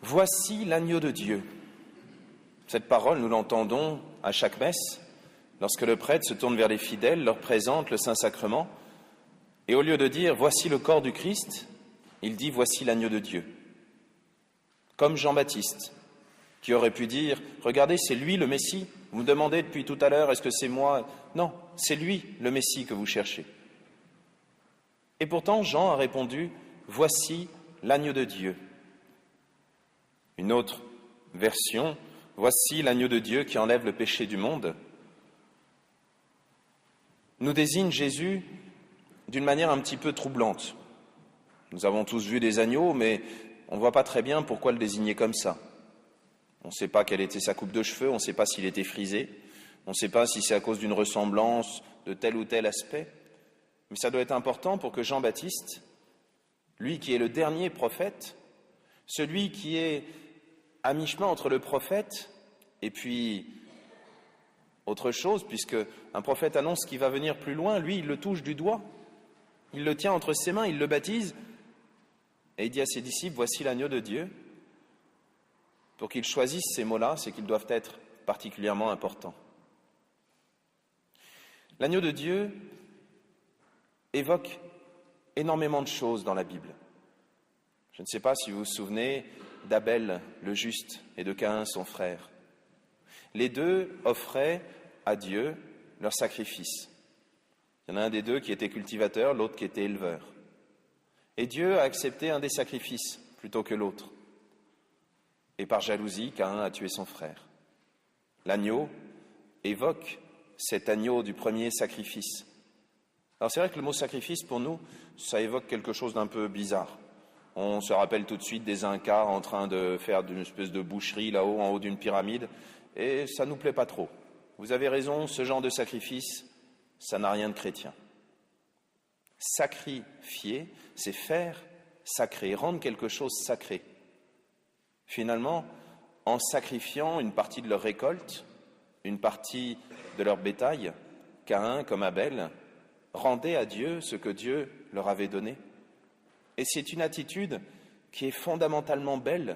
Voici l'agneau de Dieu. Cette parole, nous l'entendons à chaque messe, lorsque le prêtre se tourne vers les fidèles, leur présente le Saint-Sacrement, et au lieu de dire « voici le corps du Christ », il dit « voici l'agneau de Dieu ». Comme Jean-Baptiste, qui aurait pu dire « regardez, c'est lui le Messie, vous me demandez depuis tout à l'heure, est-ce que c'est moi ?» Non, c'est lui le Messie que vous cherchez. Et pourtant, Jean a répondu « voici l'agneau de Dieu ». Une autre version, « voici l'agneau de Dieu qui enlève le péché du monde », nous désigne Jésus d'une manière un petit peu troublante. Nous avons tous vu des agneaux, mais on ne voit pas très bien pourquoi le désigner comme ça. On ne sait pas quelle était sa coupe de cheveux, on ne sait pas s'il était frisé, on ne sait pas si c'est à cause d'une ressemblance de tel ou tel aspect. Mais ça doit être important pour que Jean-Baptiste, lui qui est le dernier prophète, celui qui est à mi-chemin entre le prophète et puis autre chose, puisque un prophète annonce qu'il va venir plus loin, lui il le touche du doigt, il le tient entre ses mains, il le baptise, et il dit à ses disciples, voici l'agneau de Dieu. Pour qu'ils choisissent ces mots-là, c'est qu'ils doivent être particulièrement importants. L'agneau de Dieu évoque énormément de choses dans la Bible. Je ne sais pas si vous vous souvenez d'Abel, le juste, et de Caïn, son frère. Les deux offraient à Dieu leur sacrifice. Il y en a un des deux qui était cultivateur, l'autre qui était éleveur. Et Dieu a accepté un des sacrifices plutôt que l'autre. Et par jalousie, Caïn a tué son frère. L'agneau évoque cet agneau du premier sacrifice. Alors c'est vrai que le mot sacrifice, pour nous, ça évoque quelque chose d'un peu bizarre. On se rappelle tout de suite des Incas en train de faire une espèce de boucherie là-haut, en haut d'une pyramide, et ça ne nous plaît pas trop. Vous avez raison, ce genre de sacrifice, ça n'a rien de chrétien. Sacrifier, c'est faire sacré, rendre quelque chose sacré. Finalement, en sacrifiant une partie de leur récolte, une partie de leur bétail, Caïn comme Abel rendaient à Dieu ce que Dieu leur avait donné. Et c'est une attitude qui est fondamentalement belle,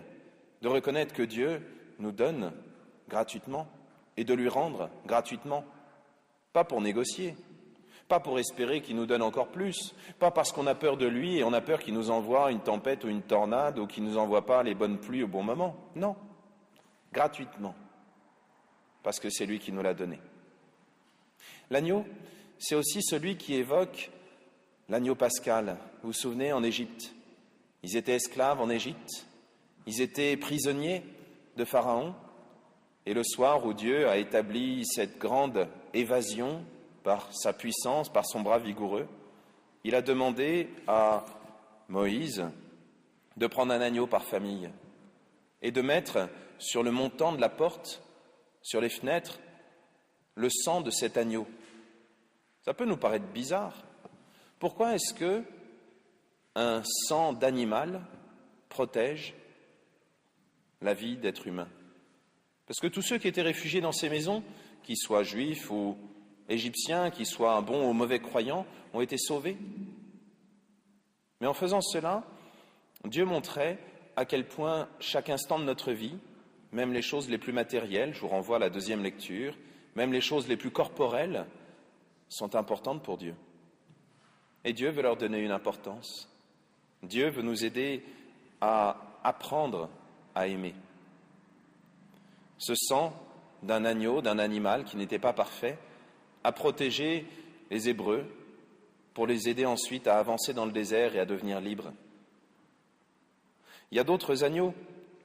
de reconnaître que Dieu nous donne gratuitement et de lui rendre gratuitement, pas pour négocier, pas pour espérer qu'il nous donne encore plus, pas parce qu'on a peur de lui et on a peur qu'il nous envoie une tempête ou une tornade ou qu'il ne nous envoie pas les bonnes pluies au bon moment. Non, gratuitement, parce que c'est lui qui nous l'a donné. L'agneau, c'est aussi celui qui évoque l'agneau pascal. Vous vous souvenez, en Égypte, ils étaient esclaves en Égypte, ils étaient prisonniers de Pharaon, et le soir où Dieu a établi cette grande évasion par sa puissance, par son bras vigoureux, il a demandé à Moïse de prendre un agneau par famille et de mettre sur le montant de la porte, sur les fenêtres, le sang de cet agneau. Ça peut nous paraître bizarre. Pourquoi est-ce que un sang d'animal protège la vie d'être humain? Parce que tous ceux qui étaient réfugiés dans ces maisons, qu'ils soient juifs ou égyptiens, qu'ils soient bons ou mauvais croyants, ont été sauvés. Mais en faisant cela, Dieu montrait à quel point chaque instant de notre vie, même les choses les plus matérielles, je vous renvoie à la deuxième lecture, même les choses les plus corporelles, sont importantes pour Dieu. Et Dieu veut leur donner une importance. Dieu veut nous aider à apprendre à aimer. Ce sang d'un agneau, d'un animal qui n'était pas parfait, a protégé les Hébreux pour les aider ensuite à avancer dans le désert et à devenir libres. Il y a d'autres agneaux.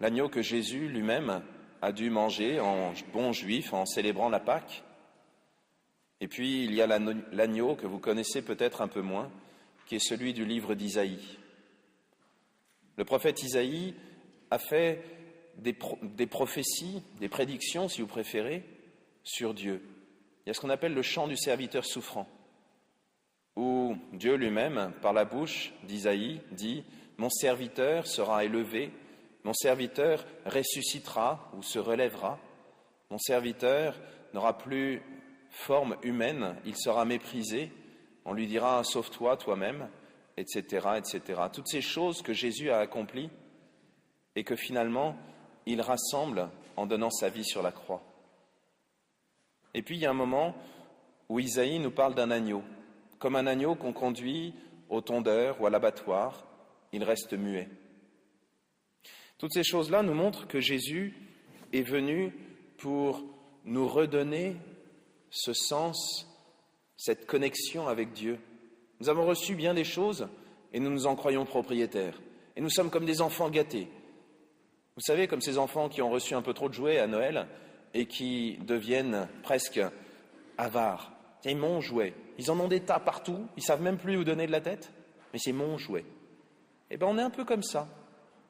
L'agneau que Jésus lui-même a dû manger en bon juif en célébrant la Pâque. Et puis il y a l'agneau que vous connaissez peut-être un peu moins, qui est celui du livre d'Isaïe. Le prophète Isaïe a fait des prophéties, des prédictions, si vous préférez, sur Dieu. Il y a ce qu'on appelle le chant du serviteur souffrant, où Dieu lui-même, par la bouche d'Isaïe, dit « Mon serviteur sera élevé, mon serviteur ressuscitera ou se relèvera, mon serviteur n'aura plus forme humaine, il sera méprisé, on lui dira « Sauve-toi toi-même », etc., etc. Toutes ces choses que Jésus a accomplies et que finalement, il rassemble en donnant sa vie sur la croix. Et puis il y a un moment où Isaïe nous parle d'un agneau, comme un agneau qu'on conduit au tondeur ou à l'abattoir, il reste muet. Toutes ces choses-là nous montrent que Jésus est venu pour nous redonner ce sens, cette connexion avec Dieu. Nous avons reçu bien des choses et nous nous en croyons propriétaires. Et nous sommes comme des enfants gâtés. Vous savez, comme ces enfants qui ont reçu un peu trop de jouets à Noël et qui deviennent presque avares. C'est mon jouet. Ils en ont des tas partout, ils ne savent même plus où donner de la tête, mais c'est mon jouet. Eh bien, on est un peu comme ça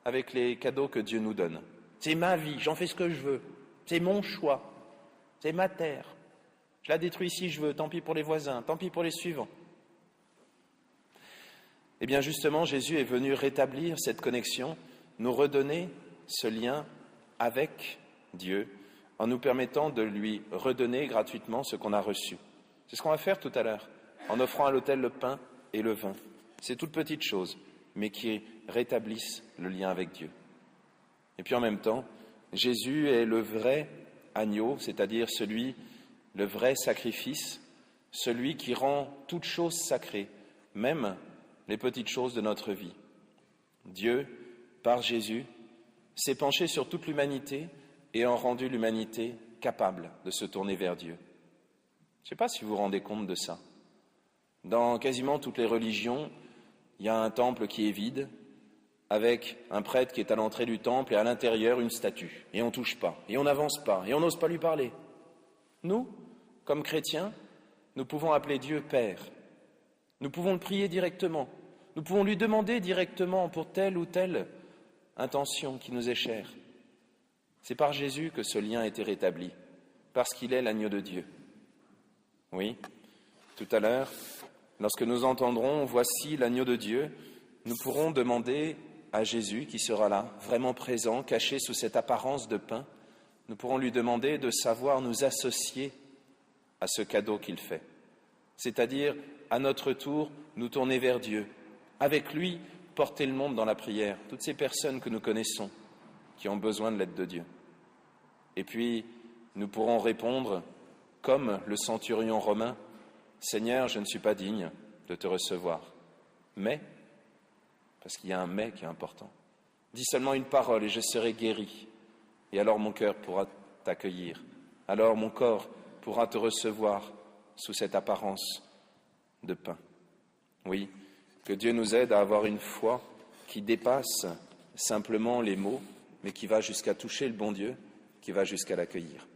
avec les cadeaux que Dieu nous donne. C'est ma vie, j'en fais ce que je veux. C'est mon choix. C'est ma terre. Je la détruis si je veux, tant pis pour les voisins, tant pis pour les suivants. Eh bien, justement, Jésus est venu rétablir cette connexion, nous redonner ce lien avec Dieu, en nous permettant de lui redonner gratuitement ce qu'on a reçu. C'est ce qu'on va faire tout à l'heure, en offrant à l'autel le pain et le vin. C'est toutes petites choses, mais qui rétablissent le lien avec Dieu. Et puis en même temps, Jésus est le vrai agneau, c'est-à-dire le vrai sacrifice, celui qui rend toutes choses sacrées, même les petites choses de notre vie. Dieu, par Jésus, s'est penché sur toute l'humanité et a rendu l'humanité capable de se tourner vers Dieu. Je ne sais pas si vous vous rendez compte de ça. Dans quasiment toutes les religions, il y a un temple qui est vide, avec un prêtre qui est à l'entrée du temple et à l'intérieur une statue. Et on ne touche pas, et on n'avance pas, et on n'ose pas lui parler. Nous, comme chrétiens, nous pouvons appeler Dieu Père. Nous pouvons le prier directement. Nous pouvons lui demander directement pour telle ou telle intention qui nous est chère. C'est par Jésus que ce lien a été rétabli, parce qu'il est l'agneau de Dieu. Oui, tout à l'heure, lorsque nous entendrons « Voici l'agneau de Dieu », nous pourrons demander à Jésus, qui sera là, vraiment présent, caché sous cette apparence de pain, nous pourrons lui demander de savoir nous associer à ce cadeau qu'il fait. C'est-à-dire, à notre tour, nous tourner vers Dieu. Avec lui, porter le monde dans la prière. Toutes ces personnes que nous connaissons, qui ont besoin de l'aide de Dieu. Et puis, nous pourrons répondre, comme le centurion romain, « Seigneur, je ne suis pas digne de te recevoir. Mais, parce qu'il y a un mais qui est important, dis seulement une parole et je serai guéri. Et alors mon cœur pourra t'accueillir. Alors mon corps pourra te recevoir sous cette apparence de pain. » Oui, que Dieu nous aide à avoir une foi qui dépasse simplement les mots, mais qui va jusqu'à toucher le bon Dieu, qui va jusqu'à l'accueillir.